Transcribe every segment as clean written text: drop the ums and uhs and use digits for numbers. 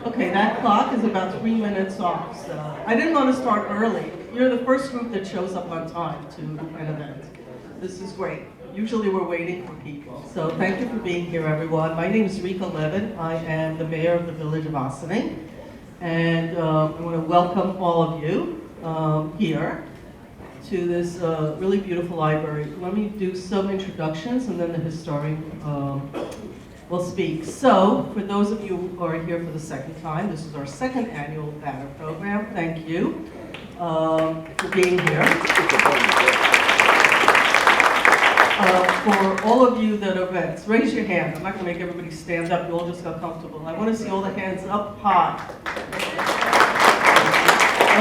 Okay, that clock is about 3 minutes off, so I didn't want to start early. You're the first group that shows up on time to an event. This is great. Usually we're waiting for people. So thank you for being here, everyone. My name is Rika Levin. I am the mayor of the village of Ossining. And I want to welcome all of you here to this really beautiful library. Let me do some introductions and then the historian will speak. So, for those of you who are here for the second time, this is our second annual banner program. Thank you for being here. For all of you that are vets, raise your hand. I'm not going to make everybody stand up. You all just got comfortable. I want to see all the hands up high.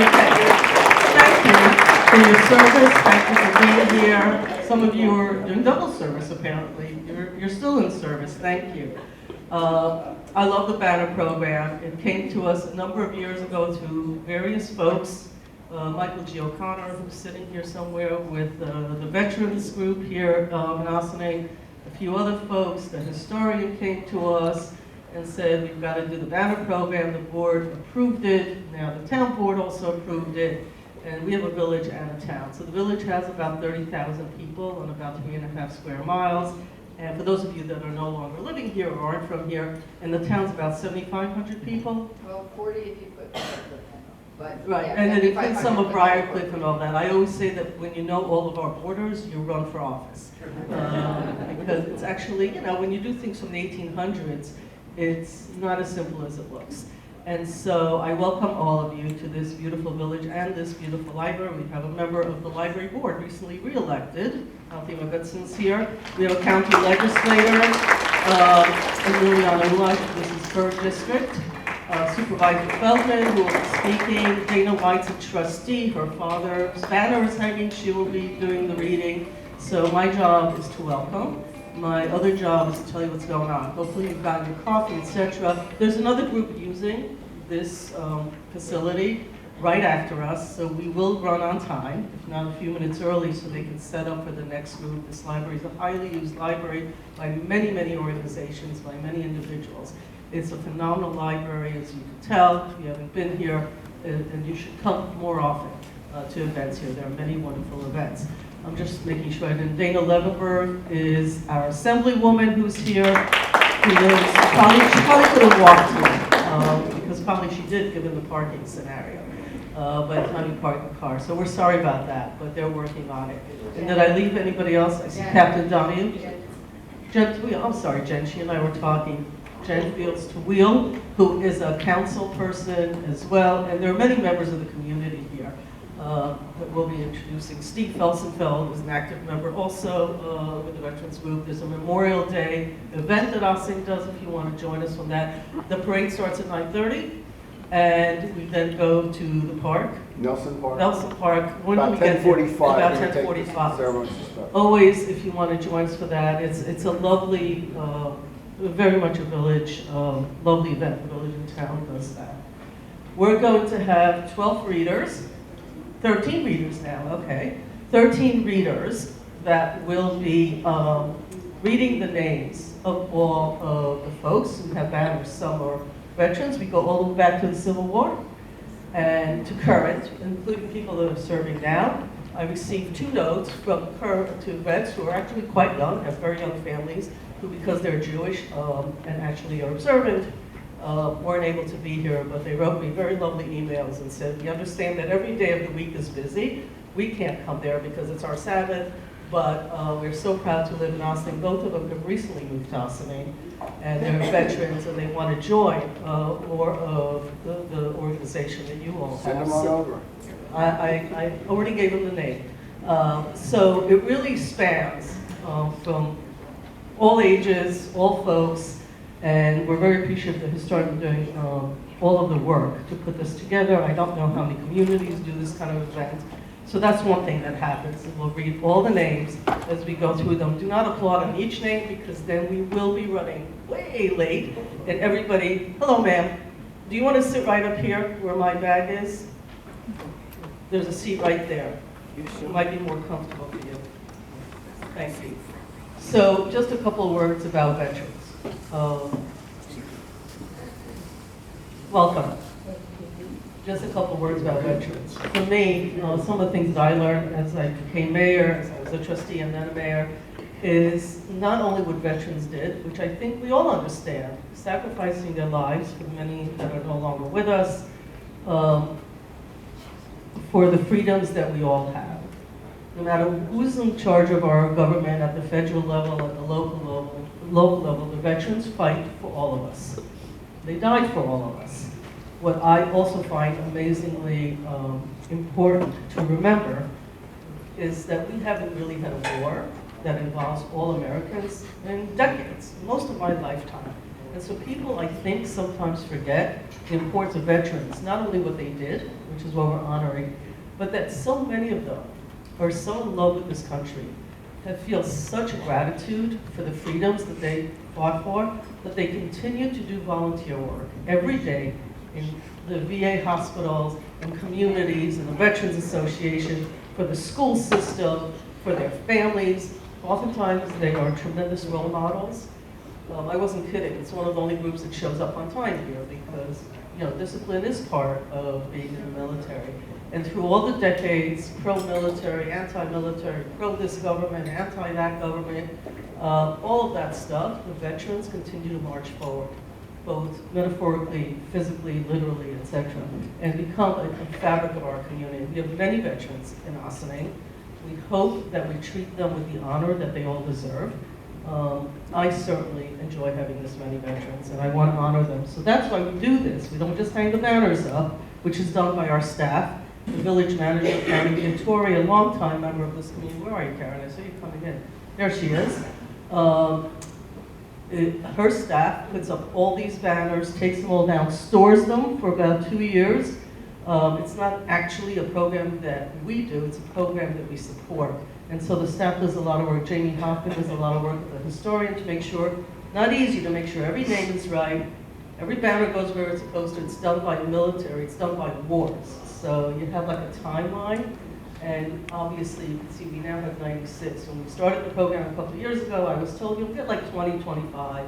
Okay. Thank you for your service. Thank you for being here. Some of you are doing double service, apparently. You're still in service. Thank you. I love the banner program. It came to us a number of years ago through various folks. Michael G. O'Connor, who's sitting here somewhere with the veterans group here in Ossining. A few other folks. The historian came to us and said, we've got to do the banner program. The board approved it. Now the town board also approved it. And we have a village and a town. So the village has about 30,000 people and about 3.5 square miles. And for those of you that are no longer living here or aren't from here, and the town's about 7,500 people. Well, 40 if you put Briarcliff in. But Right, yeah, and then include 7,500 some of with Briarcliff and all that. I always say that when you know all of our borders, you run for office. Because it's actually, you know, when you do things from the 1800s, it's not as simple as it looks. And so I welcome all of you to this beautiful village and this beautiful library. We have a member of the library board recently re-elected. Althea Gutson's here. We have a county legislator, Emiliana Lush, this is her district. Supervisor Feldman, who will be speaking. Dana White's a trustee. Her father's banner is hanging. She will be doing the reading. So my job is to welcome. My other job is to tell you what's going on. Hopefully you've gotten your coffee, etc. There's another group using this facility right after us, so we will run on time, if not a few minutes early, so they can set up for the next group. This library is a highly used library by many, many organizations, by many individuals. It's a phenomenal library, as you can tell, if you haven't been here, and you should come more often to events here. There are many wonderful events. I'm just making sure. And Dana Levenberg is our assemblywoman who's here. Who lives, she probably could have walked here, because probably she did, given the parking scenario, by the time you park the car. So we're sorry about that, but they're working on it. And did I leave anybody else? I see Captain Donahue. Jen Tweel, I'm sorry, Jen, she and I were talking. Jen Fields Tweel, who is a council person as well, and there are many members of the community here that we'll be introducing. Steve Felsenfeld is an active member also with the Veterans Group. There's a Memorial Day event that Ossining does if you want to join us on that. The parade starts at 9:30, and we then go to the park. Nelson Park. Nelson Park. When About do we get there? 10:45. About we're gonna take 10:45. the ceremony to start. Always, if you want to join us for that, it's a lovely, very much a village, lovely event. The village and town does that. We're going to have 12 readers, 13 readers now, okay. 13 readers that will be reading the names of all of the folks who have banners. Some are veterans. We go all the way back to the Civil War and to current, including people that are serving now. I received 2 notes from current to vets who are actually quite young, have very young families, who, because they're Jewish and actually are observant, weren't able to be here, but they wrote me very lovely emails and said, we understand that every day of the week is busy. We can't come there because it's our Sabbath, but we're so proud to live in Ossining. Both of them have recently moved to Ossining, and they're veterans, and they want to join more of the organization that you all have. Send them on over. I already gave them the name. So it really spans from all ages, all folks, and we're very appreciative that historians are doing all of the work to put this together. I don't know how many communities do this kind of event. So that's one thing that happens. We'll read all the names as we go through them. Do not applaud on each name because then we will be running way late. And everybody, hello ma'am, do you want to sit right up here where my bag is? There's a seat right there. It might be more comfortable for you. Thank you. So just a couple of words about veterans. A welcome. Just a couple words about veterans. For me, some of the things that I learned as I became mayor, as I was a trustee and then a mayor, is not only what veterans did, which I think we all understand, sacrificing their lives for many that are no longer with us, for the freedoms that we all have. No matter who's in charge of our government at the federal level, at the local level, the veterans fight for all of us. They died for all of us. What I also find amazingly important to remember is that we haven't really had a war that involves all Americans in decades, most of my lifetime. And so people, I think, sometimes forget the importance of veterans, not only what they did, which is what we're honoring, but that so many of them are so in love with this country, that feel such gratitude for the freedoms that they fought for, that they continue to do volunteer work every day in the VA hospitals and communities and the Veterans Association, for the school system, for their families. Oftentimes they are tremendous role models. I wasn't kidding, it's one of the only groups that shows up on time here because, you know, discipline is part of being in the military. And through all the decades, pro-military, anti-military, pro-this government, anti-that government, all of that stuff, the veterans continue to march forward, both metaphorically, physically, literally, etc., and become a fabric of our community. We have many veterans in Ossining. We hope that we treat them with the honor that they all deserve. I certainly enjoy having this many veterans, and I want to honor them. So that's why we do this. We don't just hang the banners up, which is done by our staff. The village manager, Karen Vittori, a longtime member of this community. Where are you, Karen? I saw you coming in. There she is. Her staff puts up all these banners, takes them all down, stores them for about 2 years. It's not actually a program that we do, it's a program that we support. And so the staff does a lot of work. Jamie Hoffman does a lot of work with the historian to make sure, not easy to make sure every name is right, every banner goes where it's supposed to. It's done by the military, it's done by the wars. So you have like a timeline, and obviously you can see we now have 96. When we started the program a couple of years ago, I was told you'll get like 20, 25.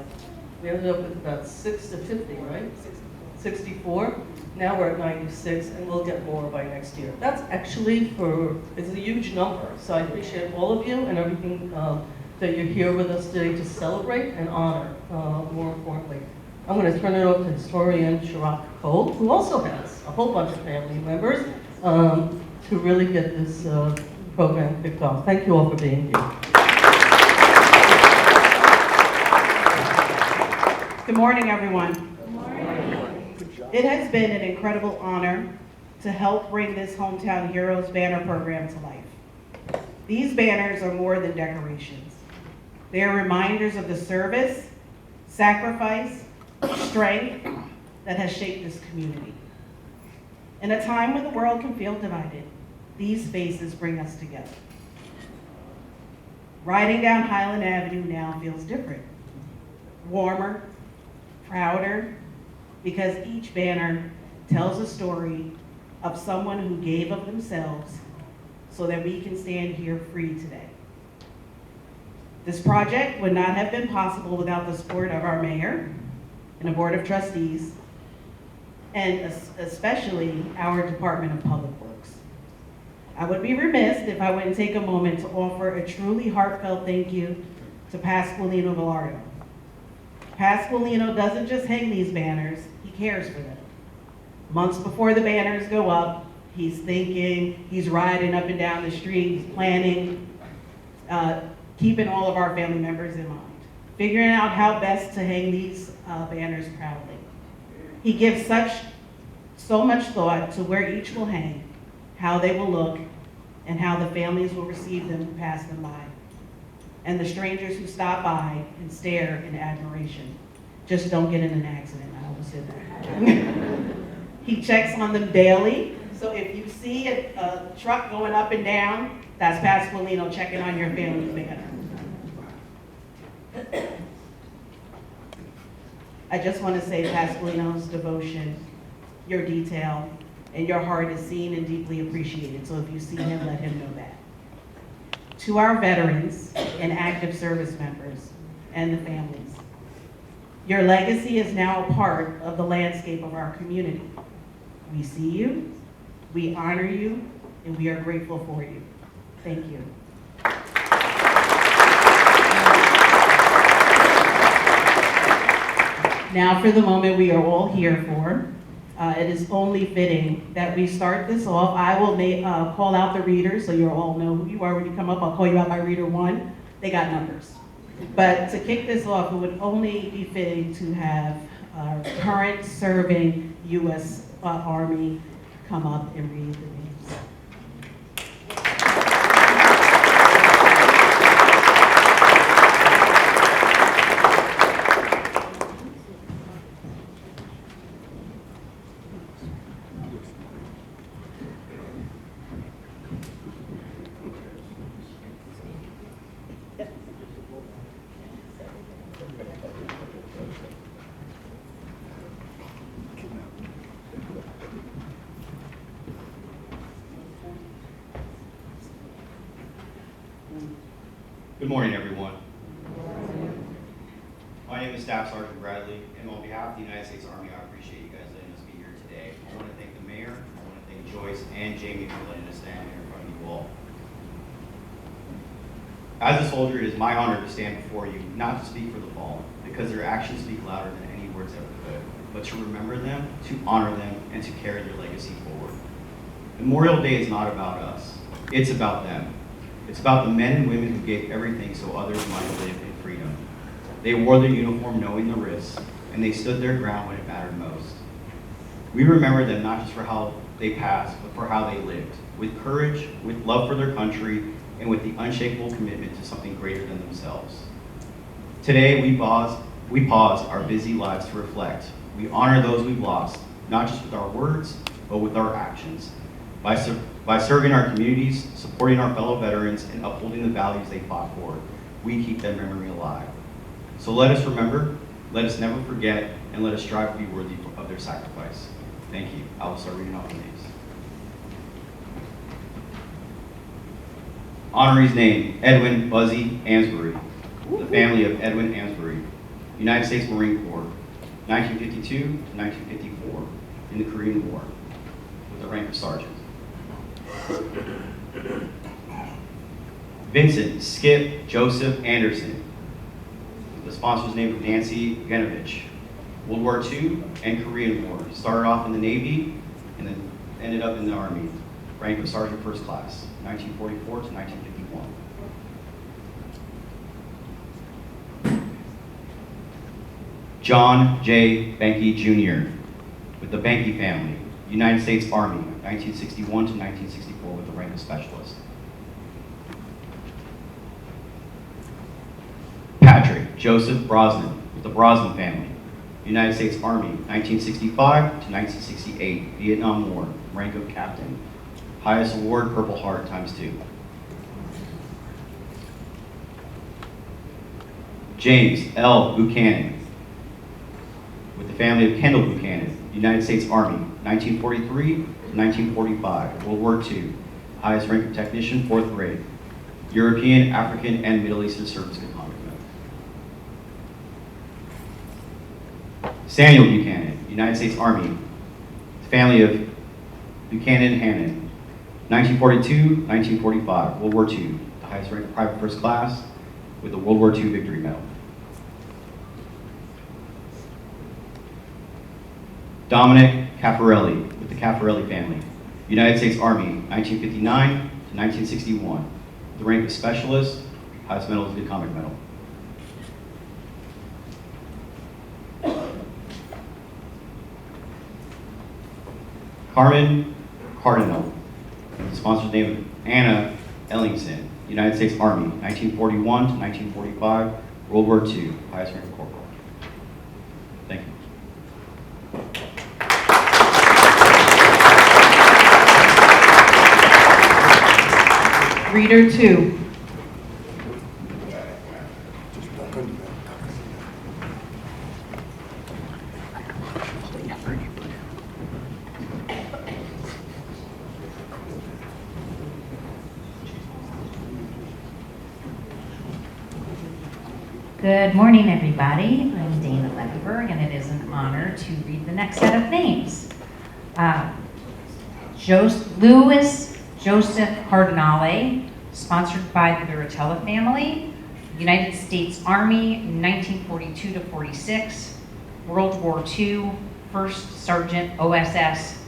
We ended up with about 6 to 50, right? 64. Now we're at 96, and we'll get more by next year. That's actually it's a huge number. So I appreciate all of you and everything that you're here with us today to celebrate and honor, more importantly. I'm going to turn it over to historian Chirac Cole, who also has a whole bunch of family members, to really get this program kicked off. Thank you all for being here. Good morning, everyone. Good morning. It has been an incredible honor to help bring this Hometown Heroes banner program to life. These banners are more than decorations. They are reminders of the service, sacrifice, strength that has shaped this community. In a time when the world can feel divided, these spaces bring us together. Riding down Highland Avenue now feels different, warmer, prouder, because each banner tells a story of someone who gave of themselves so that we can stand here free today. This project would not have been possible without the support of our mayor and a board of trustees, and especially our Department of Public Works. I would be remiss if I wouldn't take a moment to offer a truly heartfelt thank you to Pasqualino Gallardo. Pasqualino doesn't just hang these banners, he cares for them. Months before the banners go up, he's thinking, he's riding up and down the street, he's planning, keeping all of our family members in mind, figuring out how best to hang these banners proudly. He gives so much thought to where each will hang, how they will look, and how the families will receive them who pass them by, and the strangers who stop by and stare in admiration. Just don't get in an accident, I always say that. He checks on them daily, so if you see a truck going up and down, that's Pasqualino checking on your family's banner. I just want to say Pasqualino's devotion, your detail, and your heart is seen and deeply appreciated. So if you see him, let him know that. To our veterans and active service members and the families, Your legacy is now a part of the landscape of our community. We see you, we honor you, and we are grateful for you. Thank you. Now for the moment we are all here for. It is only fitting that we start this off. I will call out the readers so you all know who you are when you come up. I'll call you out by reader 1. They got numbers. But to kick this off, it would only be fitting to have our current serving U.S. Army come up and read the names. Good morning, everyone. My name is Staff Sergeant Bradley, and on behalf of the United States Army, I appreciate you guys letting us be here today. I want to thank the mayor, I want to thank Joyce and Jamie for letting us stand here in front of you all. As a soldier, it is my honor to stand before you, not to speak for the fallen, because their actions speak louder than any words ever could, but to remember them, to honor them, and to carry their legacy forward. Memorial Day is not about us, it's about them. It's about the men and women who gave everything so others might live in freedom. They wore their uniform knowing the risks, and they stood their ground when it mattered most. We remember them not just for how they passed, but for how they lived, with courage, with love for their country, and with the unshakable commitment to something greater than themselves. Today, we pause our busy lives to reflect. We honor those we've lost, not just with our words, but with our actions. By serving our communities, supporting our fellow veterans, and upholding the values they fought for, we keep their memory alive. So let us remember, let us never forget, and let us strive to be worthy of their sacrifice. Thank you. I will start reading off the names. Honoree's name, Edwin Buzzy Ansbury, the family of Edwin Ansbury, United States Marine Corps, 1952 to 1954, in the Korean War, with the rank of sergeant. Vincent Skip Joseph Anderson. The sponsor's name was Nancy Genovich. World War II and Korean War. Started off in the Navy and then ended up in the Army. Rank of Sergeant First Class, 1944 to 1951. John J. Benke Jr. with the Benke family. United States Army, 1961 to 1964, with the rank of Specialist. Patrick Joseph Brosnan, with the Brosnan family. United States Army, 1965 to 1968, Vietnam War, rank of Captain. Highest award, Purple Heart, ×2. James L. Buchanan, with the family of Kendall Buchanan, United States Army, 1943 to 1945, World War II, highest rank of technician, 4th grade, European, African, and Middle Eastern Service Concomitant. Samuel Buchanan, United States Army, family of Buchanan Hannon, 1942, 1945, World War II, the highest rank of private first class, with the World War II Victory Medal. Dominic Caffarelli, with the Caffarelli family, United States Army, 1959 to 1961, the rank of Specialist, highest medal is the Comic Medal. Carmen Cardinal, the sponsor's name is Anna Ellingson, United States Army, 1941 to 1945, World War II, highest rank of corporal. Thank you. Reader 2. Good morning, everybody. I'm Dana Levy Lindbergh, and it is an honor to read the next set of names. Louis Joseph Cardinale, sponsored by the Duratella family, United States Army, 1942 to 46, World War II, First Sergeant OSS,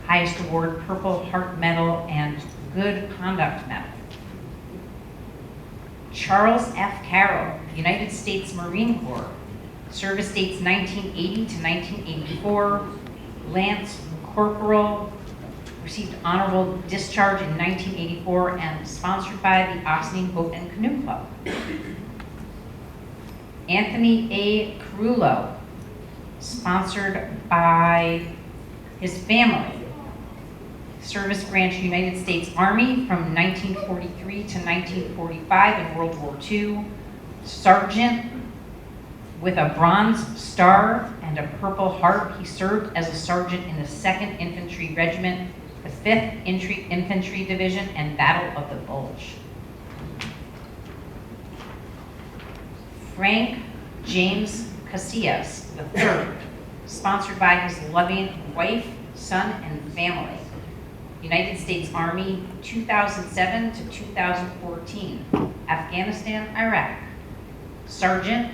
highest award Purple Heart Medal and Good Conduct Medal. Charles F. Carroll, United States Marine Corps, service dates 1980 to 1984, Lance Corporal, received honorable discharge in 1984 and sponsored by the Ossining Boat and Canoe Club. Anthony A. Carullo, sponsored by his family. Service branch United States Army from 1943 to 1945 in World War II. Sergeant with a Bronze Star and a Purple Heart. He served as a sergeant in the 2nd Infantry Regiment, the 5th Infantry Division, and Battle of the Bulge. Frank James Casillas III, sponsored by his loving wife, son, and family. United States Army, 2007 to 2014, Afghanistan, Iraq. Sergeant,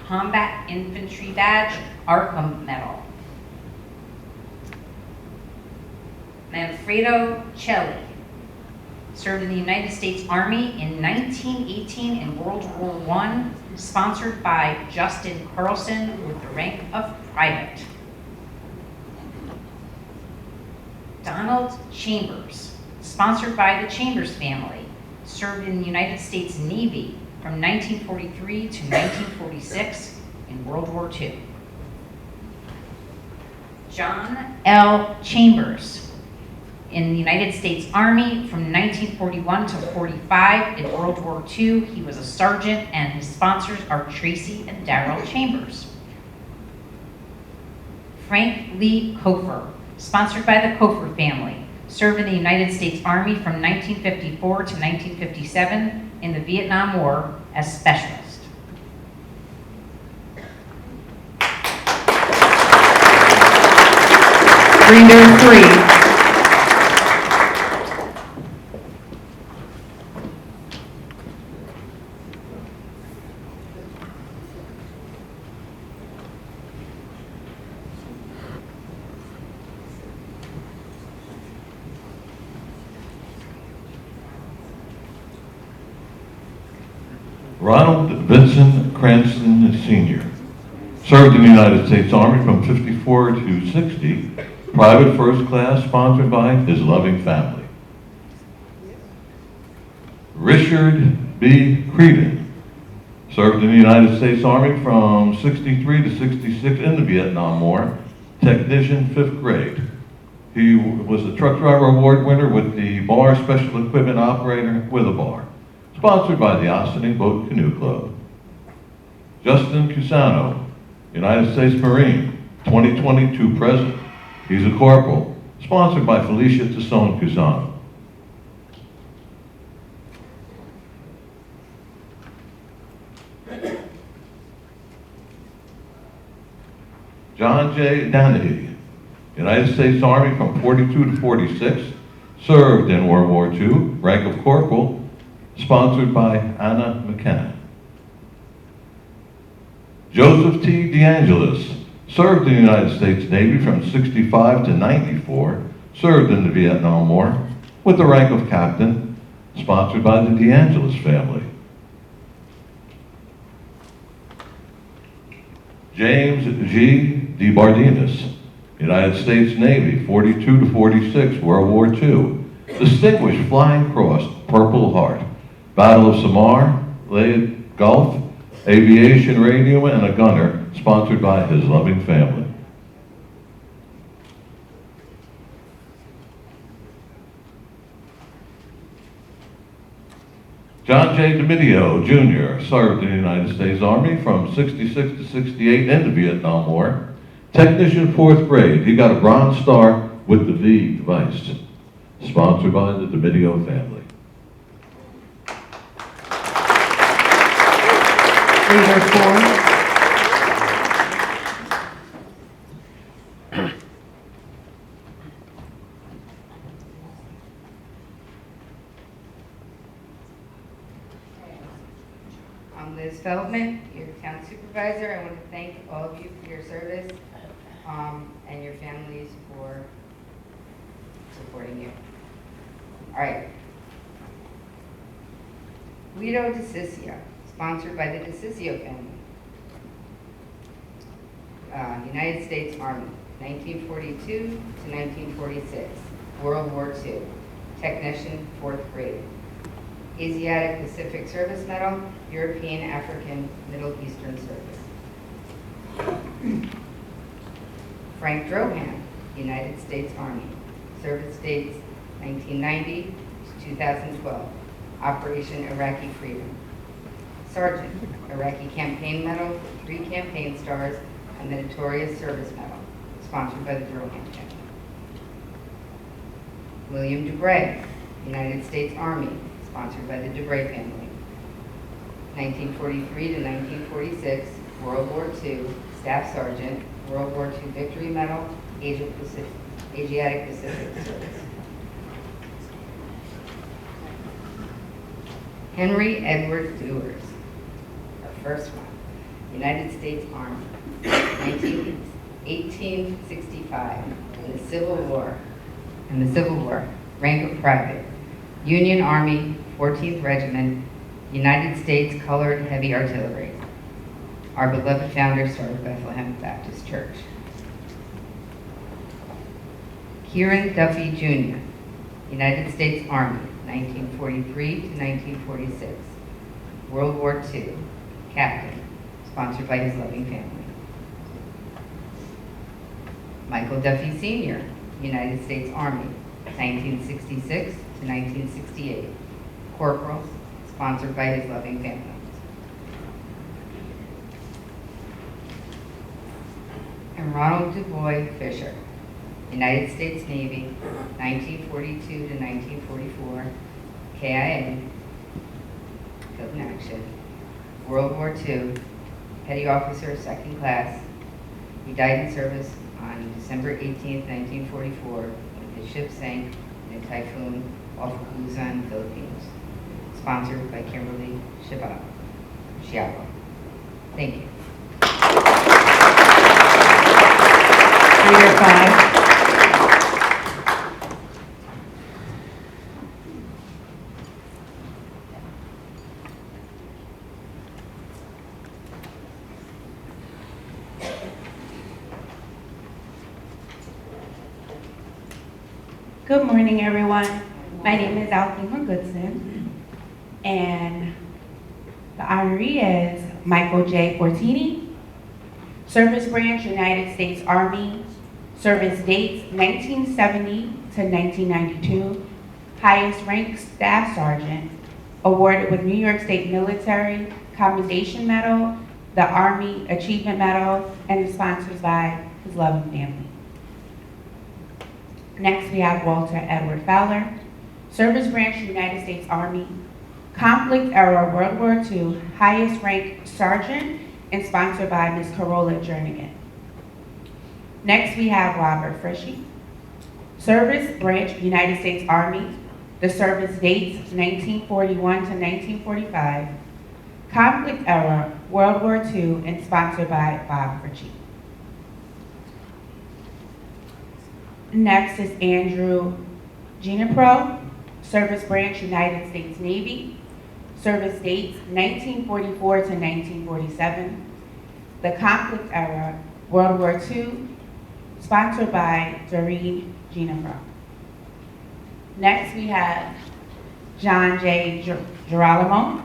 Combat Infantry Badge, Arkham Medal. Manfredo Celli, served in the United States Army in 1918 in World War I, sponsored by Justin Carlson with the rank of private. Donald Chambers, sponsored by the Chambers family, served in the United States Navy from 1943 to 1946 in World War II. John L. Chambers, in the United States Army from 1941 to 45 in World War II. He was a sergeant, and his sponsors are Tracy and Darrell Chambers. Frank Lee Kofer, sponsored by the Kofer family, served in the United States Army from 1954 to 1957 in the Vietnam War as specialist. Breeder 3. Ronald Vincent Cranston Sr. served in the United States Army from 54 to 60, private first class, sponsored by his loving family. Richard B. Creedon served in the United States Army from 63 to 66 in the Vietnam War, technician, 5th grade. He was a truck driver award winner with the Bar Special Equipment Operator with a bar, sponsored by the Ossining Boat Canoe Club. Justin Cusano, United States Marine, 2022 present. He's a corporal, sponsored by Felicia Tassone Cusano. John J. Danahy, United States Army from 42 to 46, served in World War II, rank of corporal, sponsored by Anna McKenna. Joseph T. DeAngelis, served in the United States Navy from 65 to 94, served in the Vietnam War with the rank of captain, sponsored by the DeAngelis family. James G. DeBardinas, United States Navy, 42 to 46, World War II, Distinguished Flying Cross, Purple Heart, Battle of Samar, Leyte Gulf, aviation radio, and a gunner, sponsored by his loving family. John J. DiMidio, Jr., served in the United States Army from 66 to 68 in the Vietnam War. Technician, 4th grade. He got a Bronze Star with the V device, sponsored by the DiMidio family. Breeder 4. Feldman, your town supervisor. I want to thank all of you for your service and your families for supporting you. All right. Guido DeCiccio, sponsored by the DeCiccio family. United States Army, 1942 to 1946, World War II, technician, 4th grade. Asiatic Pacific Service Medal, European, African, Middle Eastern Service. Frank Drohan, United States Army, service dates 1990 to 2012, Operation Iraqi Freedom. Sergeant, Iraqi Campaign Medal, 3 campaign stars, and Meritorious Service Medal, sponsored by the Drohan family. William Dubray, United States Army, sponsored by the Dubray family. 1943 to 1946, World War II, Staff Sergeant, World War II Victory Medal, Asiatic Pacific Service. Henry Edward Dewars, our first one, United States Army, 1865, in the Civil War, rank of private, Union Army, 14th Regiment, United States Colored Heavy Artillery. Our beloved founder started Bethlehem Baptist Church. Kieran Duffy Jr., United States Army, 1943 to 1946, World War II, captain, sponsored by his loving family. Michael Duffy Sr., United States Army, 1966 to 1968, corporal, sponsored by his loving family. And Ronald DuBois Fisher, United States Navy, 1942 to 1944, KIA, killed in action, World War II, petty officer, 2nd class. He died in service on December 18, 1944, when his ship sank in a typhoon off of Luzon, Philippines. Sponsored by Kimberly Chiago. Thank you. Reader 5. Good morning, everyone. My name is Althema Goodson, and the honoree is Michael J. Fortini, Service Branch, United States Army, service dates 1970 to 1992, highest rank Staff Sergeant, awarded with New York State Military Commendation Medal, the Army Achievement Medal, and is sponsored by his loving family. Next, we have Walter Edward Fowler, Service Branch, United States Army, conflict era World War II, highest rank Sergeant, and sponsored by Ms. Carola Jernigan. Next, we have Robert Frischi, Service Branch, United States Army, the service dates 1941 to 1945, conflict era World War II, and sponsored by Bob Frischi. Next is Andrew Ginepro, Service Branch, United States Navy. Service dates 1944 to 1947. The conflict era, World War II, sponsored by Doreen Ginepro. Next we have John J. Girolamo,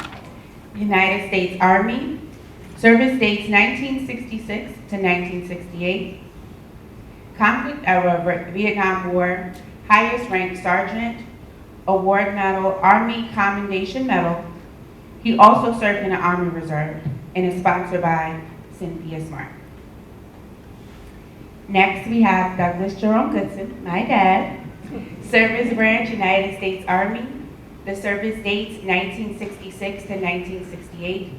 United States Army. Service dates 1966 to 1968. Conflict era, Vietnam War, highest rank Sergeant, Award Medal, Army Commendation Medal. He also served in the Army Reserve and is sponsored by Cynthia Smart. Next, we have Douglas Jerome Goodson, my dad, Service Branch, United States Army. The service dates 1966 to 1968.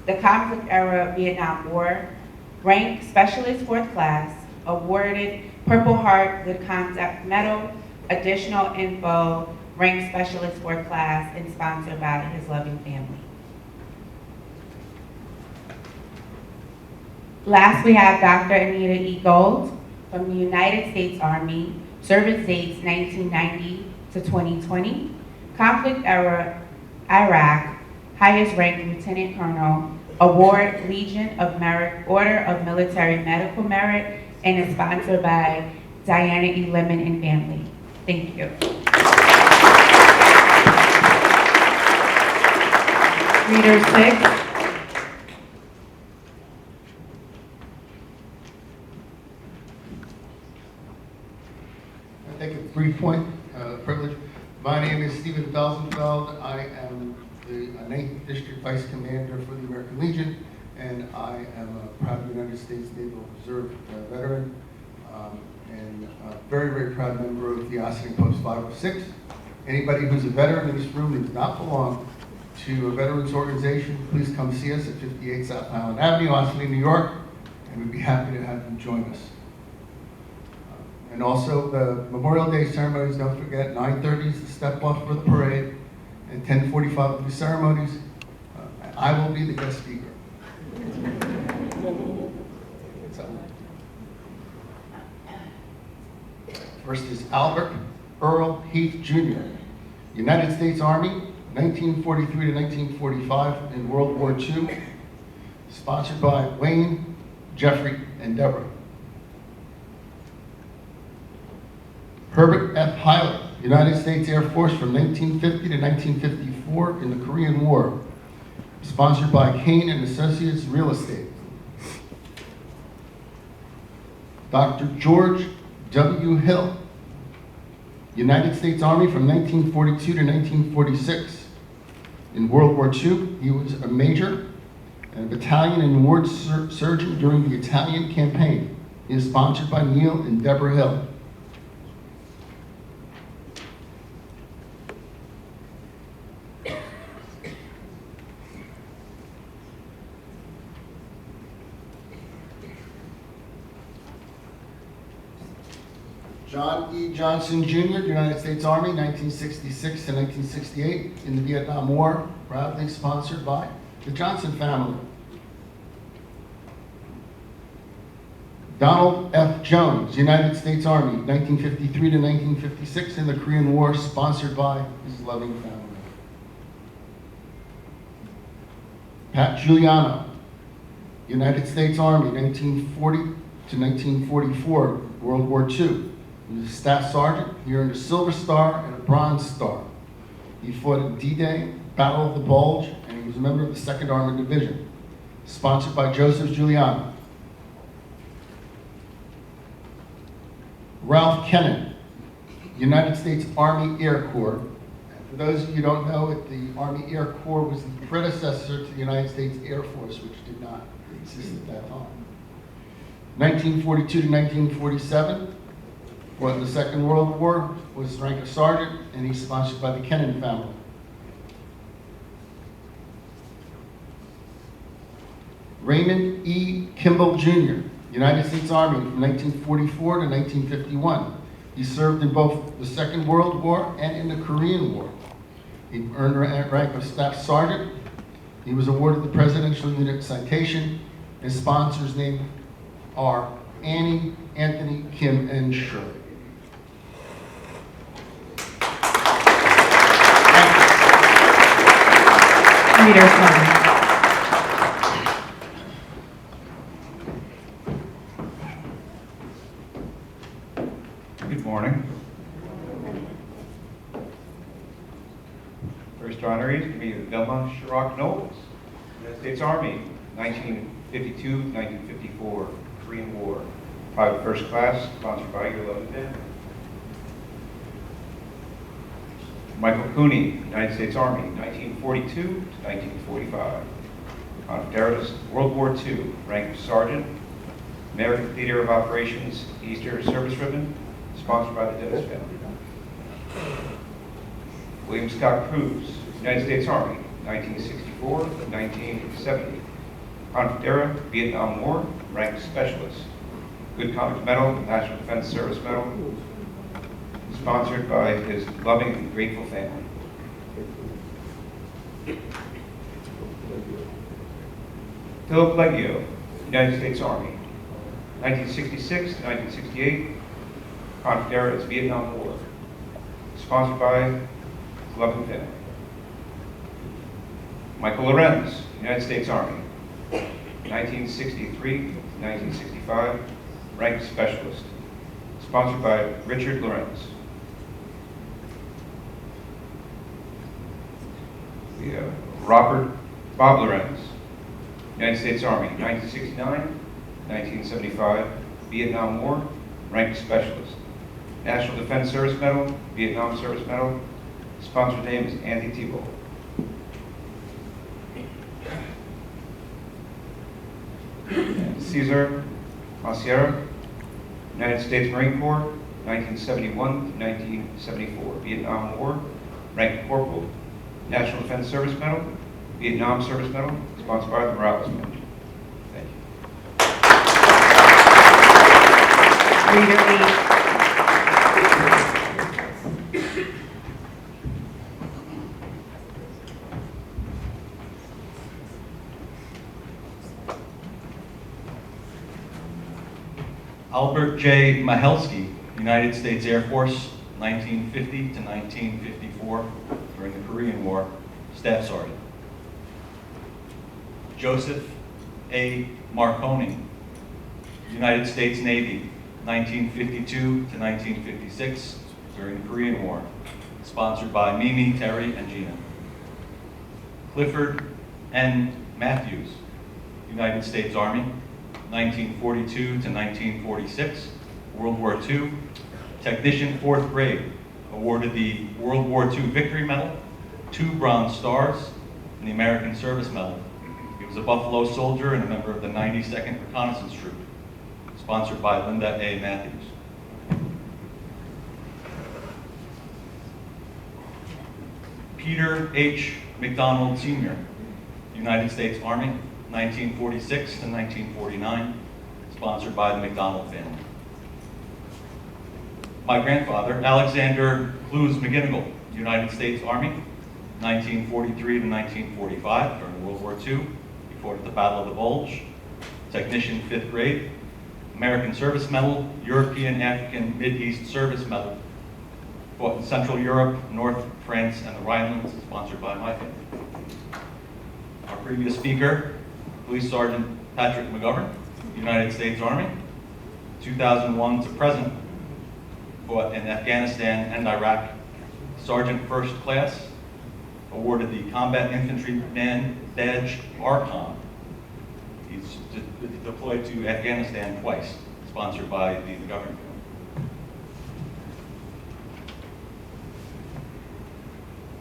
The conflict era, Vietnam War, rank Specialist 4th class, awarded Purple Heart Good Conduct Medal, additional info, rank Specialist 4th class, and sponsored by his loving family. Last, we have Dr. Anita E. Gold from the United States Army, service dates 1990 to 2020. Conflict era, Iraq, highest rank Lieutenant Colonel, award Legion of Merit, Order of Military Medical Merit, and is sponsored by Diana E. Lemon and family. Thank you. Reader 6. I take a brief point, privilege. My name is Stephen Felsenfeld. I am the 9th District Vice Commander for the American Legion, and I am a proud United States Naval Reserve veteran, and a very, very proud member of the Ossining Post 506. Anybody who's a veteran in this room that does not belong to a veterans organization, please come see us at 58 South Highland Avenue, Ossining, New York, and we'd be happy to have you join us. And also the Memorial Day ceremonies, don't forget, 9:30 is the step off for the parade, and 10:45 will be ceremonies. I will be the guest speaker. First is Albert Earl Heath Jr., United States Army, 1943 to 1945 in World War II, sponsored by Wayne, Jeffrey, and Deborah. Herbert F. Hyler, United States Air Force from 1950 to 1954 in the Korean War, sponsored by Kane and Associates Real Estate. Dr. George W. Hill, United States Army from 1942 to 1946. In World War II, he was a major and a battalion and ward surgeon during the Italian campaign. He is sponsored by Neil and Deborah Hill. John E. Johnson Jr., United States Army, 1966 to 1968 in the Vietnam War, proudly sponsored by the Johnson family. Donald F. Jones, United States Army, 1953 to 1956 in the Korean War, sponsored by his loving family. Pat Giuliano, United States Army, 1940 to 1944, World War II. He was a staff sergeant. He earned a Silver Star and a Bronze Star. He fought at D-Day, Battle of the Bulge, and he was a member of the 2nd Armored Division, sponsored by Joseph Giuliano. Ralph Kennan, United States Army Air Corps. And for those of you who don't know, the Army Air Corps was the predecessor to the United States Air Force, which did not exist at that time. 1942 to 1947. Fought in the Second World War, was rank of sergeant, and he's sponsored by the Kennan family. Raymond E. Kimball Jr., United States Army from 1944 to 1951. He served in both the Second World War and in the Korean War. He earned a rank of staff sergeant. He was awarded the Presidential Unit Citation. His sponsors' names are Annie, Anthony, Kim, and Shirley. Reader summary. Good morning. First honorees will be the Velma Chirac Knowles, United States Army, 1952, 1954, Korean War. Private first class, sponsored by your loving family. Michael Cooney, United States Army, 1942 to 1945. Confederates, World War II, rank of sergeant. American Theater of Operations, Easter Service Ribbon, sponsored by the Dennis family. William Scott Cruz, United States Army, 1964 to 1970. Confederate, Vietnam War, rank specialist. Good Conduct Medal, National Defense Service Medal, sponsored by his loving and grateful family. Philip Leggio, United States Army. 1966 to 1968, Confederates, Vietnam War. Sponsored by his loving family. Michael Lorenz, United States Army. 1963 to 1965, ranked specialist. Sponsored by Richard Lorenz. We have Bob Lorenz, United States Army, 1969, 1975, Vietnam War, ranked specialist. National Defense Service Medal, Vietnam Service Medal. Sponsored name is Andy Tebow. And Cesar Maciera, United States Marine Corps, 1971 to 1974, Vietnam War, ranked corporal. National Defense Service Medal, Vietnam Service Medal, sponsored by the Morales Foundation. Thank you. Reader lead. Albert J. Mahelsky, United States Air Force, 1950 to 1954, during the Korean War, Staff Sergeant. Joseph A. Marconi, United States Navy, 1952 to 1956, during the Korean War, sponsored by Mimi, Terry, and Gina. Clifford N. Matthews, United States Army, 1942 to 1946, World War II, technician 4th grade, awarded the World War II Victory Medal, 2 Bronze Stars, and the American Service Medal. He was a Buffalo soldier and a member of the 92nd Reconnaissance Troop, sponsored by Linda A. Matthews. Peter H. McDonald Sr., United States Army, 1946 to 1949, sponsored by the McDonald family. My grandfather, Alexander Clues McGinnigal, United States Army, 1943 to 1945, during World War II. He fought at the Battle of the Bulge, technician 5th grade, American Service Medal, European, African, Mid-East Service Medal, fought in Central Europe, North France, and the Rhinelands, sponsored by my family. Our previous speaker, Police Sergeant Patrick McGovern, United States Army, 2001 to present, fought in Afghanistan and Iraq, Sergeant First Class, awarded the Combat Infantryman Badge Archon. He's deployed to Afghanistan twice, sponsored by the McGovern family.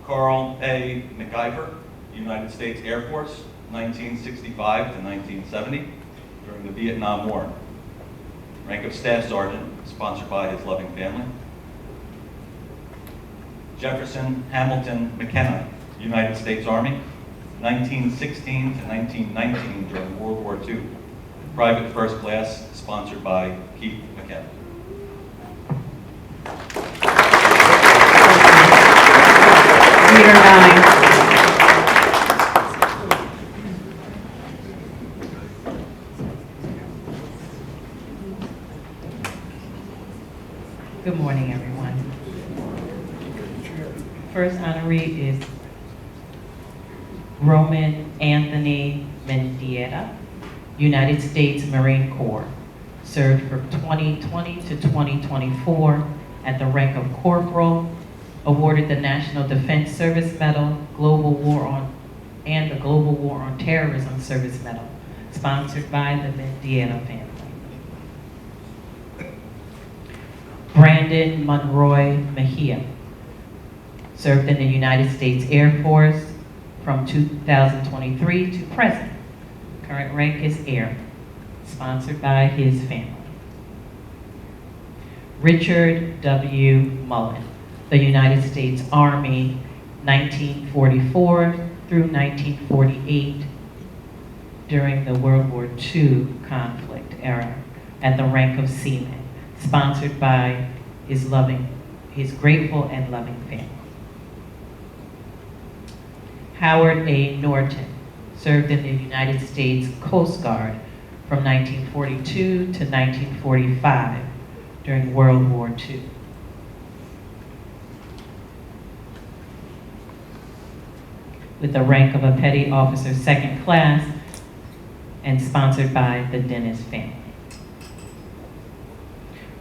Carl A. McIver, United States Air Force, 1965 to 1970, during the Vietnam War. Rank of Staff Sergeant, sponsored by his loving family. Jefferson Hamilton McKenna, United States Army, 1916 to 1919, during World War II. Private First Class, sponsored by Keith McKenna. Reader 9. Good morning, everyone. First honoree is Roman Anthony Mendieta, United States Marine Corps. Served from 2020 to 2024 at the rank of corporal, awarded the National Defense Service Medal, and the Global War on Terrorism Service Medal, sponsored by the Mendieta family. Brandon Monroy Mejia, served in the United States Air Force from 2023 to present. Current rank is Air, sponsored by his family. Richard W. Mullen, the United States Army, 1944 through 1948, during the World War II conflict era, at the rank of seaman, sponsored by his grateful and loving family. Howard A. Norton served in the United States Coast Guard from 1942 to 1945 during World War II. With the rank of a petty officer second class and sponsored by the Dennis family.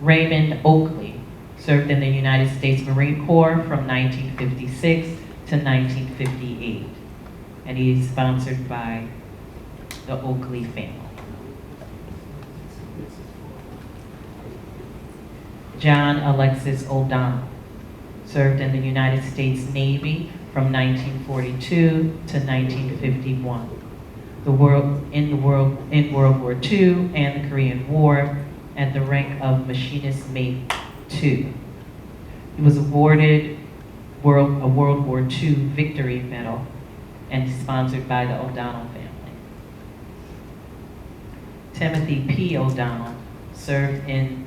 Raymond Oakley served in the United States Marine Corps from 1956 to 1958, and he is sponsored by the Oakley family. John Alexis O'Donnell served in the United States Navy from 1942 to 1951. In World War II and the Korean War at the rank of Machinist Mate 2. He was awarded a World War II Victory Medal and sponsored by the O'Donnell family. Timothy P. O'Donnell served in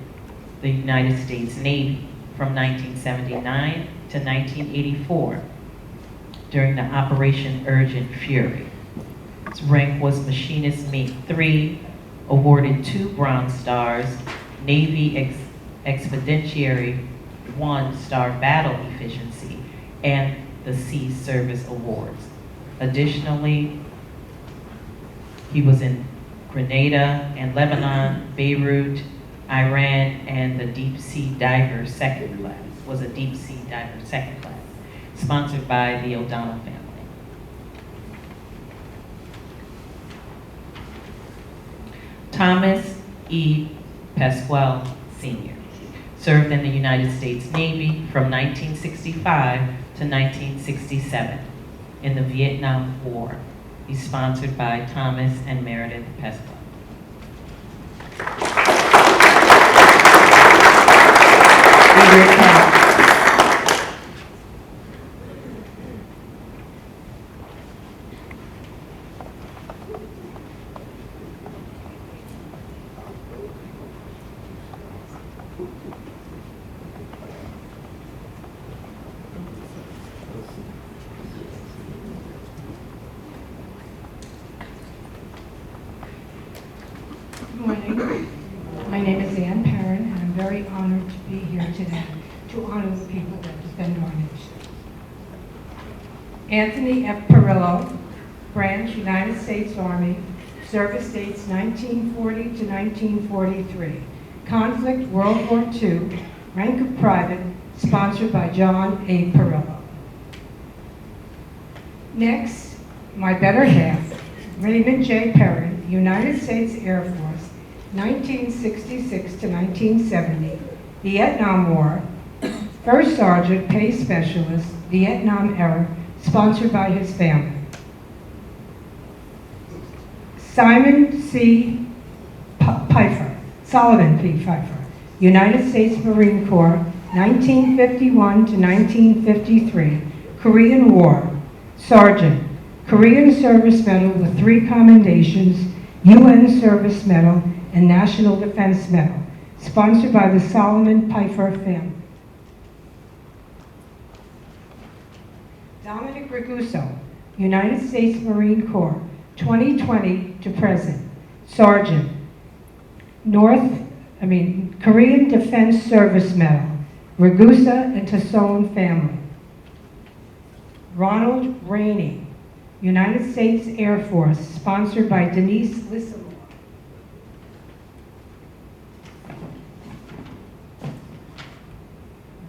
the United States Navy from 1979 to 1984 during the Operation Urgent Fury. His rank was Machinist Mate 3, awarded 2 Bronze Stars, Navy Expeditionary 1-Star Battle Efficiency, and the Sea Service Awards. Additionally, he was in Grenada and Lebanon, Beirut, Iran, and the Deep Sea Diver second class, sponsored by the O'Donnell family. Thomas E. Pasquale Sr. served in the United States Navy from 1965 to 1967 in the Vietnam War. He's sponsored by Thomas and Meredith Pasquale. Peter Clark. Good morning. My name is Ann Perrin, and I'm very honored to be here today to honor the people that defend our nation. Anthony F. Perillo, Branch, United States Army, service dates 1940 to 1943. Conflict, World War II, rank of private, sponsored by John A. Perillo. Next, my better half, Raymond J. Perrin, United States Air Force, 1966 to 1970, Vietnam War, First Sergeant, Pay Specialist, Vietnam era, sponsored by his family. Simon C. Pfeiffer, Solomon P. Pfeiffer, United States Marine Corps, 1951 to 1953, Korean War, Sergeant, Korean Service Medal with 3 commendations, UN Service Medal, and National Defense Medal, sponsored by the Solomon Pfeiffer family. Dominic Raguso, United States Marine Corps, 2020 to present, Sergeant, Korean Defense Service Medal, Ragusa and Tassone family. Ronald Rainey, United States Air Force, sponsored by Denise Lissamore.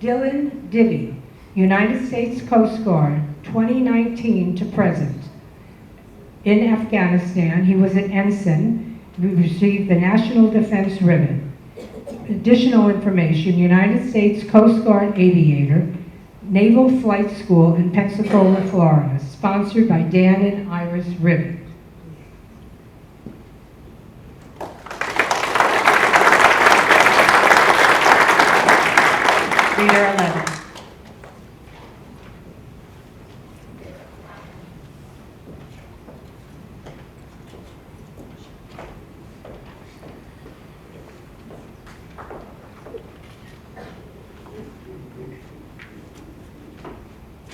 Dylan Dibby, United States Coast Guard, 2019 to present. In Afghanistan, he was an ensign, received the National Defense Ribbon. Additional information, United States Coast Guard aviator, Naval Flight School in Pensacola, Florida, sponsored by Dan and Iris Ribbon. Reader 11.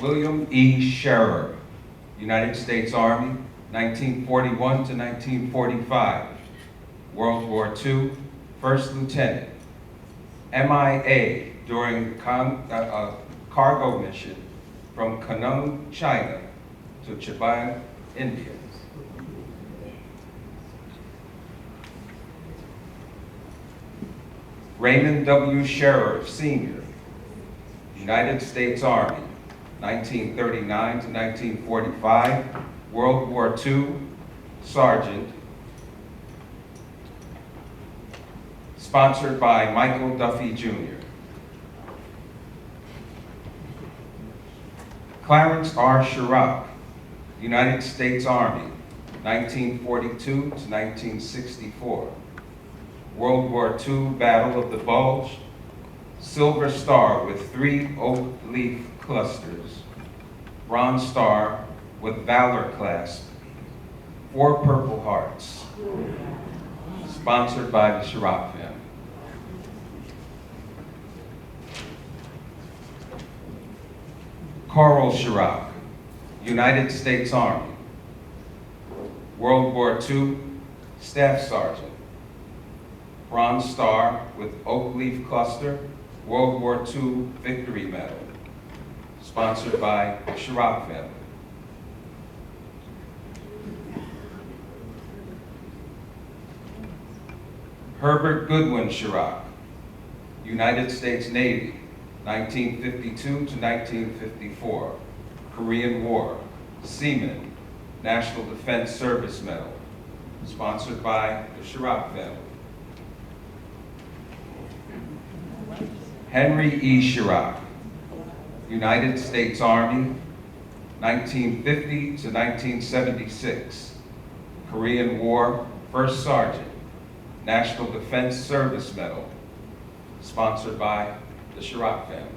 William E. Scherer, United States Army, 1941 to 1945. World War II, First Lieutenant. MIA during cargo mission from Kanong, China to Chibang, India. Raymond W. Scherer, Sr., United States Army, 1939 to 1945, World War II, Sergeant, sponsored by Michael Duffy Jr. Clarence R. Chirac, United States Army, 1942 to 1964. World War II Battle of the Bulge, Silver Star with 3 oak leaf clusters, Bronze Star with Valor clasp, 4 Purple Hearts, sponsored by the Chirac family. Carl Chirac, United States Army, World War II Staff Sergeant, Bronze Star with Oak Leaf Cluster, World War II Victory Medal, sponsored by the Chirac family. Herbert Goodwin Chirac, United States Navy, 1952 to 1954, Korean War, Seaman, National Defense Service Medal, sponsored by the Chirac family. Henry E. Chirac, United States Army, 1950 to 1976, Korean War, First Sergeant, National Defense Service Medal, sponsored by the Chirac family.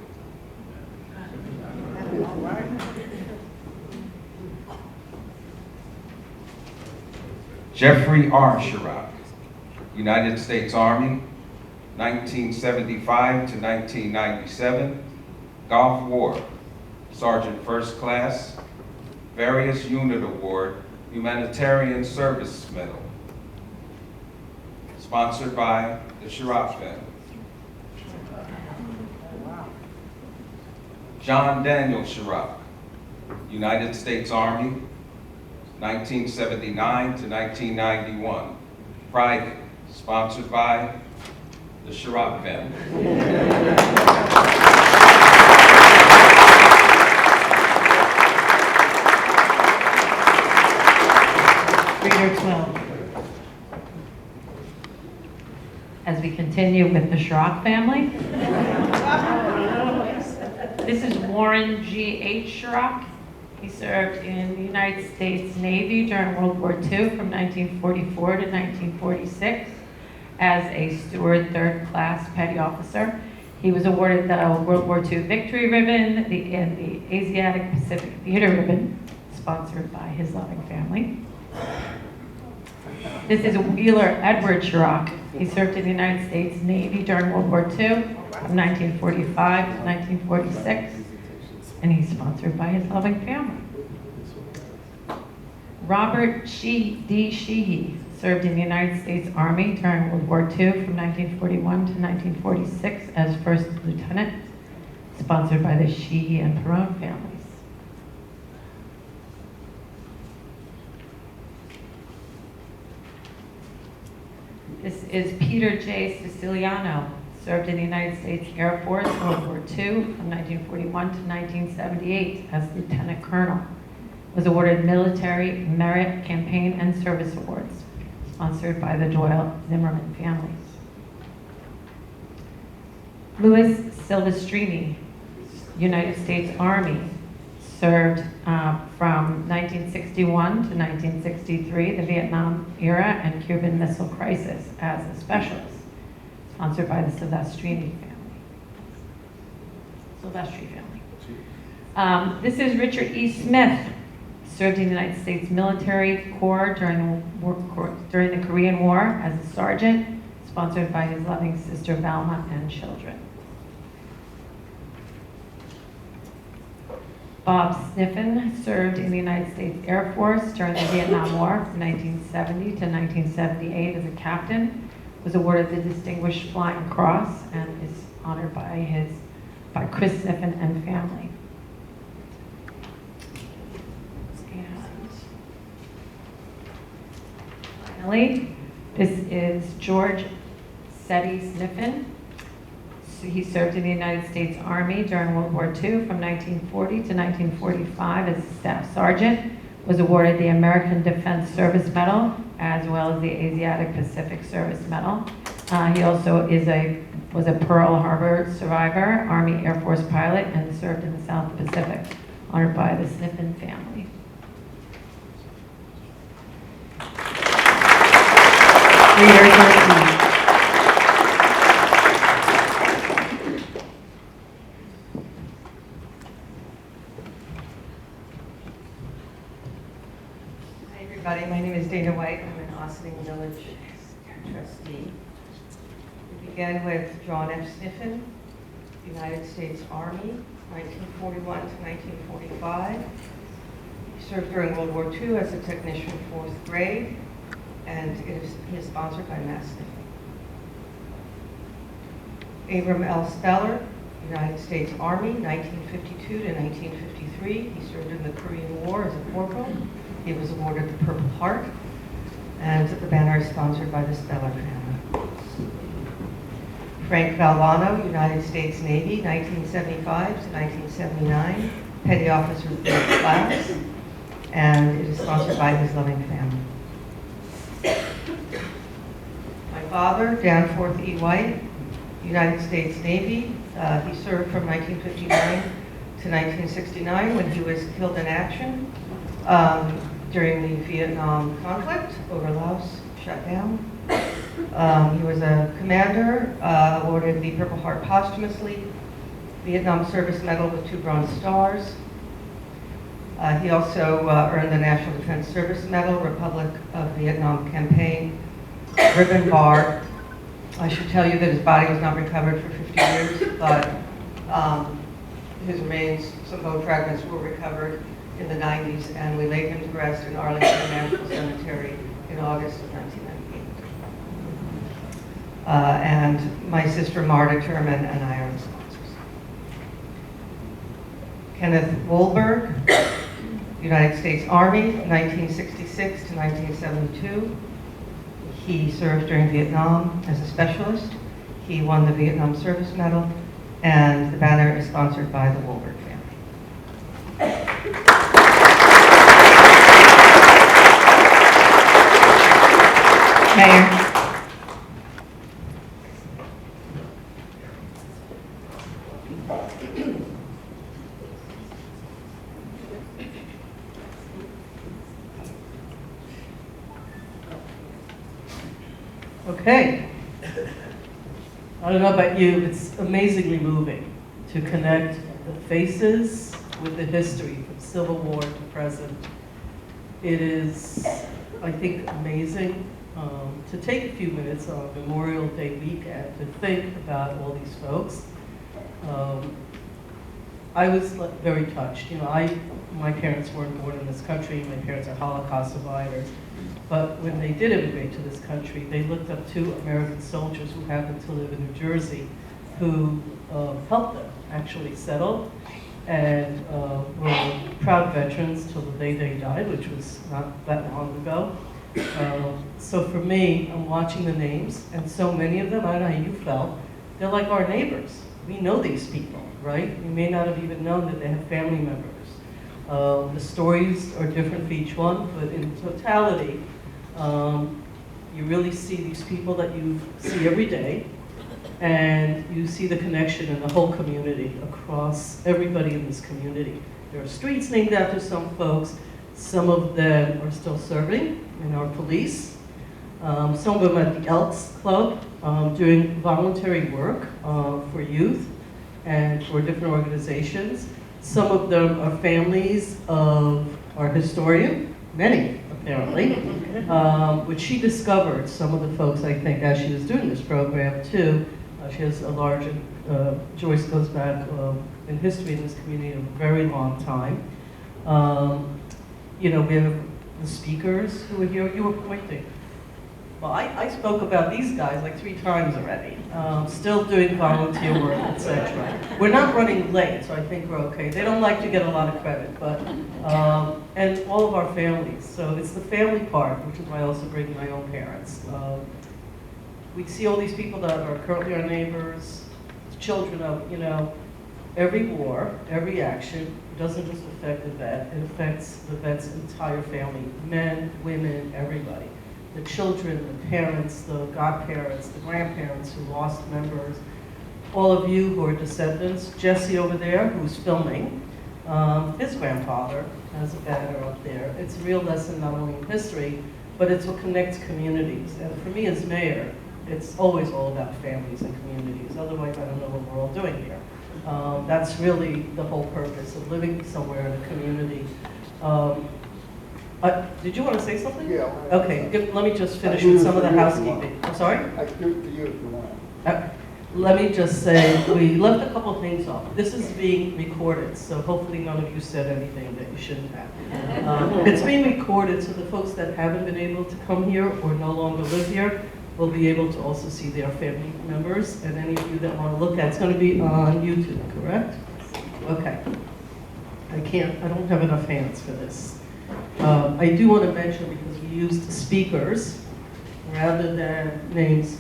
Jeffrey R. Chirac, United States Army, 1975 to 1997, Gulf War, Sergeant First Class, Various Unit Award, Humanitarian Service Medal, sponsored by the Chirac family. John Daniel Chirac, United States Army, 1979 to 1991, Private, sponsored by the Chirac family. Reader 12. As we continue with the Chirac family. This is Warren G.H. Chirac. He served in the United States Navy during World War II from 1944 to 1946 as a steward third class petty officer. He was awarded the World War II Victory Ribbon and the Asiatic Pacific Theater Ribbon, sponsored by his loving family. This is Wheeler Edward Chirac. He served in the United States Navy during World War II from 1945 to 1946, and he's sponsored by his loving family. Robert D. Sheehy served in the United States Army during World War II from 1941 to 1946 as First Lieutenant, sponsored by the Sheehy and Perone families. This is Peter J. Siciliano, served in the United States Air Force World War II from 1941 to 1978 as Lieutenant Colonel. Was awarded Military Merit Campaign and Service Awards, sponsored by the Doyle Zimmerman families. Louis Silvestrini, United States Army, served from 1961 to 1963, the Vietnam era and Cuban Missile Crisis as a specialist, sponsored by the Silvestrini family. Silvestri family. This is Richard E. Smith, served in the United States Military Corps during the Korean War as a sergeant, sponsored by his loving sister Velma and children. Bob Sniffen served in the United States Air Force during the Vietnam War from 1970 to 1978 as a captain, was awarded the Distinguished Flying Cross, and is honored by Chris Sniffen and family. And finally, this is George Seti Sniffen. He served in the United States Army during World War II from 1940 to 1945 as a staff sergeant, was awarded the American Defense Service Medal as well as the Asiatic Pacific Service Medal. He also was a Pearl Harbor survivor, Army Air Force pilot, and served in the South Pacific, honored by the Sniffen family. Readers are received. Everybody, my name is Dana White. I'm an Ossining Village trustee. We begin with John F. Sniffen, United States Army, 1941 to 1945. He served during World War II as a technician 4th grade, and he is sponsored by Mass Sniffen. Abram L. Speller, United States Army, 1952 to 1953. He served in the Korean War as a corporal. He was awarded the Purple Heart, and the banner is sponsored by the Speller family. Frank Valvano, United States Navy, 1975 to 1979, Petty Officer 3rd class, and it is sponsored by his loving family. My father, Danforth E. White, United States Navy. He served from 1959 to 1969 when he was killed in action. During the Vietnam conflict over Laos shutdown. He was a commander, awarded the Purple Heart posthumously, Vietnam Service Medal with 2 Bronze Stars. He also earned the National Defense Service Medal, Republic of Vietnam Campaign, Ribbon Bar. I should tell you that his body was not recovered for 50 years, but his remains, some bone fragments were recovered in the 90s, and we laid him to rest in Arlington National Cemetery in August of 1998. And my sister Marta Terman and I are the sponsors. Kenneth Wohlberg, United States Army, 1966 to 1972. He served during Vietnam as a specialist. He won the Vietnam Service Medal, and the banner is sponsored by the Wohlberg family. Mayor. Okay. I don't know about you, it's amazingly moving to connect the faces with the history from Civil War to present. It is, I think, amazing to take a few minutes on Memorial Day weekend to think about all these folks. I was very touched. You know, my parents weren't born in this country. My parents are Holocaust survivors. But when they did immigrate to this country, they looked up to American soldiers who happened to live in New Jersey, who helped them actually settle, and were proud veterans till the day they died, which was not that long ago. So for me, I'm watching the names, and so many of them, I don't know how you felt, they're like our neighbors. We know these people, right? We may not have even known that they have family members. The stories are different for each one, but in totality, you really see these people that you see every day, and you see the connection in the whole community, across everybody in this community. There are streets named after some folks. Some of them are still serving in our police. Some of them at the Elks Club, doing voluntary work for youth and for different organizations. Some of them are families of our historian, many apparently, which she discovered, some of the folks, I think, as she was doing this program too, She has a large, Joyce goes back in history in this community a very long time. You know, we have the speakers who are here. You were pointing. Well, I spoke about these guys like 3 times already. Still doing volunteer work, etc. We're not running late, so I think we're okay. They don't like to get a lot of credit, but, and all of our families. So it's the family part, which is why I also bring my own parents. We see all these people that are currently our neighbors, children of, you know, every war, every action doesn't just affect the vet, it affects the vet's entire family, men, women, everybody. The children, the parents, the godparents, the grandparents who lost members, all of you who are descendants. Jesse over there, who's filming, his grandfather has a banner up there. It's a real lesson not only in history, but it's what connects communities. And for me as mayor, it's always all about families and communities. Otherwise, I don't know what we're all doing here. That's really the whole purpose of living somewhere in a community. Did you want to say something? Yeah. Okay, let me just finish with some of the housekeeping. I'm sorry? I can do it for you if you want. Let me just say, we left a couple of things off. This is being recorded, so hopefully none of you said anything that you shouldn't have. It's being recorded, so the folks that haven't been able to come here or no longer live here will be able to also see their family members, and any of you that want to look at, it's going to be on YouTube, correct? Okay. I don't have enough hands for this. I do want to mention, because we used speakers rather than names.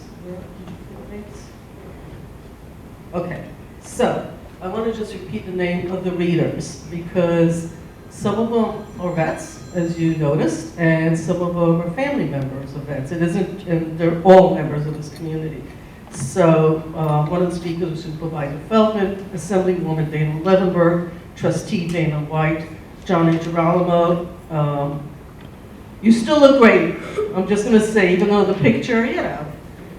Okay, so I want to just repeat the name of the readers, because some of them are vets, as you noticed, and some of them are family members of vets. It isn't, and they're all members of this community. So one of the speakers was Supervisor Feldman, Assemblywoman Dana Levenberg, Trustee Dana White, John A. Girolamo. You still look great. I'm just going to say, even though the picture, you know,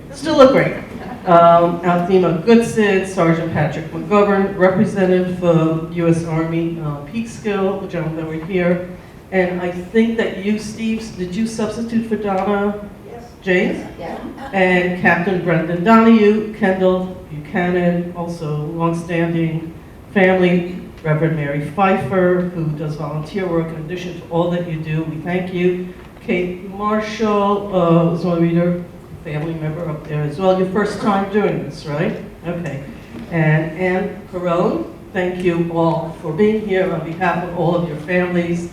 you still look great. Althema Goodson, Sergeant Patrick McGovern, representative for U.S. Army Peekskill, the gentleman that were here. And I think that you, Steve, did you substitute for Donna? Yes. James? Yeah. And Captain Brendan Donahue, Kendall Buchanan, also longstanding family, Reverend Mary Pfeiffer, who does volunteer work in addition to all that you do. We thank you. Kate Marshall, was one reader, family member up there as well. Your first time doing this, right? Okay. And Anne Perone, thank you all for being here on behalf of all of your families.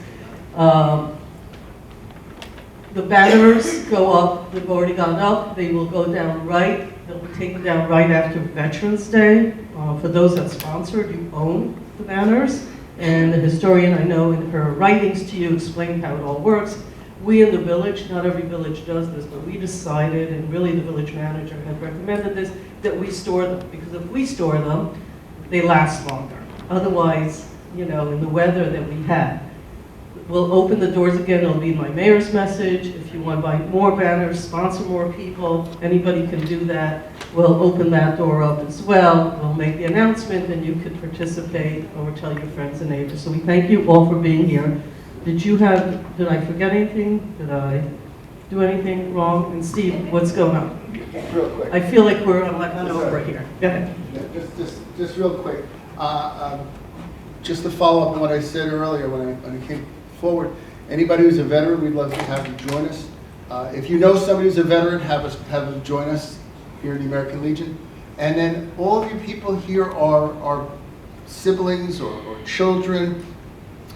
The banners go up, they've already gone up, they will go down right. They'll be taken down right after Veterans Day. For those that sponsored, you own the banners. And the historian, I know in her writings to you, explained how it all works. We in the village, not every village does this, but we decided, and really the village manager had recommended this, that we store them. Because if we store them, they last longer. Otherwise, you know, in the weather that we had, we'll open the doors again. It'll be my mayor's message. If you want to buy more banners, sponsor more people, anybody can do that. We'll open that door up as well. We'll make the announcement, and you could participate or tell your friends and neighbors. So we thank you all for being here. Did I forget anything? Did I do anything wrong? And Steve, what's going on? Real quick. I feel like we're like on over here. Go ahead. Just real quick. Just to follow up on what I said earlier when I came forward, anybody who's a veteran, we'd love to have you join us. If you know somebody who's a veteran, have them join us here at the American Legion. And then all of you people here are siblings or children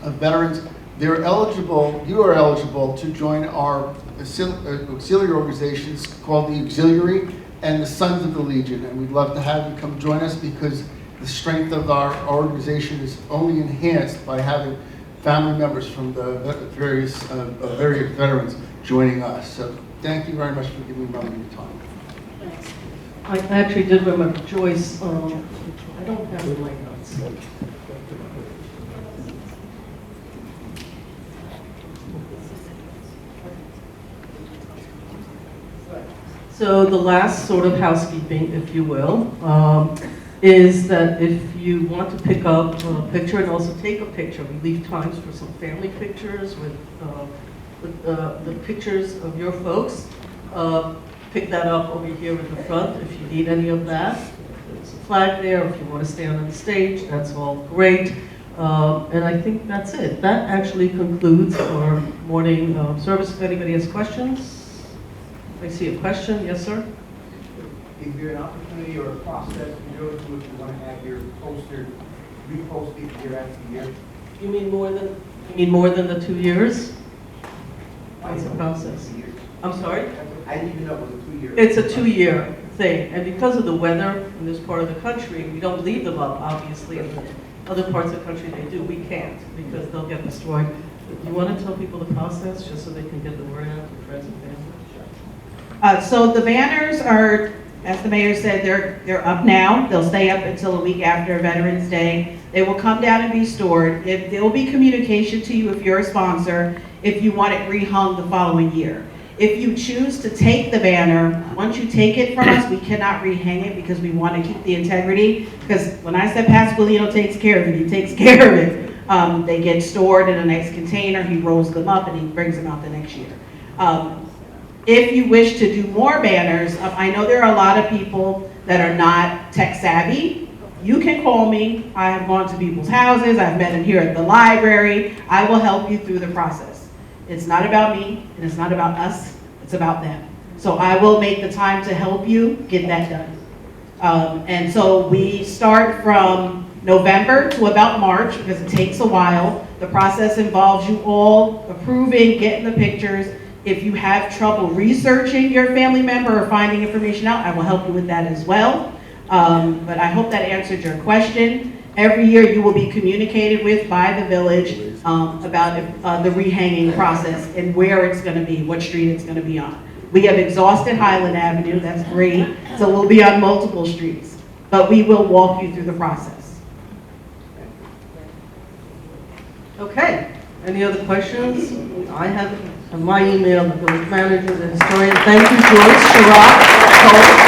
of veterans. They're eligible, you are eligible to join our auxiliary organizations called the Auxiliary and the Sons of the Legion. And we'd love to have you come join us, because the strength of our organization is only enhanced by having family members from the various veterans joining us. So thank you very much for giving me your time. Thanks. I actually did remember Joyce. I don't have my notes. So the last sort of housekeeping, if you will, is that if you want to pick up a picture and also take a picture, we leave times for some family pictures with the pictures of your folks. pick that up over here in the front if you need any of that. There's a flag there. If you want to stand on the stage, that's all great. And I think that's it. That actually concludes our morning service. If anybody has questions, I see a question. Yes, sir? Is there an opportunity or a process to go through if you want to have your poster reposted year after year? You mean more than the 2 years? What's the process? I'm sorry? I didn't even know it was a 2-year. It's a 2-year thing, and because of the weather in this part of the country, we don't leave them up, obviously. In other parts of the country, they do. We can't, because they'll get destroyed. You want to tell people the process, just so they can get the word out to friends and family? So the banners are, as the mayor said, they're up now. They'll stay up until a week after Veterans Day. They will come down and be stored. There will be communication to you if you're a sponsor, if you want it rehung the following year. If you choose to take the banner, once you take it from us, we cannot rehang it because we want to keep the integrity. Because when I said Pasqualino takes care of it, he takes care of it. They get stored in a nice container, he rolls them up, and he brings them out the next year. If you wish to do more banners, I know there are a lot of people that are not tech savvy. You can call me. I have gone to people's houses. I've met them here at the library. I will help you through the process. It's not about me, and it's not about us. It's about them. So I will make the time to help you get that done. And so we start from November to about March because it takes a while. The process involves you all approving, getting the pictures. If you have trouble researching your family member or finding information out, I will help you with that as well. But I hope that answered your question. Every year you will be communicated with by the village about the rehanging process and where it's going to be, what street it's going to be on. We have exhausted Highland Avenue, that's great, so we'll be on multiple streets. But we will walk you through the process. Okay, any other questions? I have my email, the village manager, the historian. Thank you, Joyce Sharrock.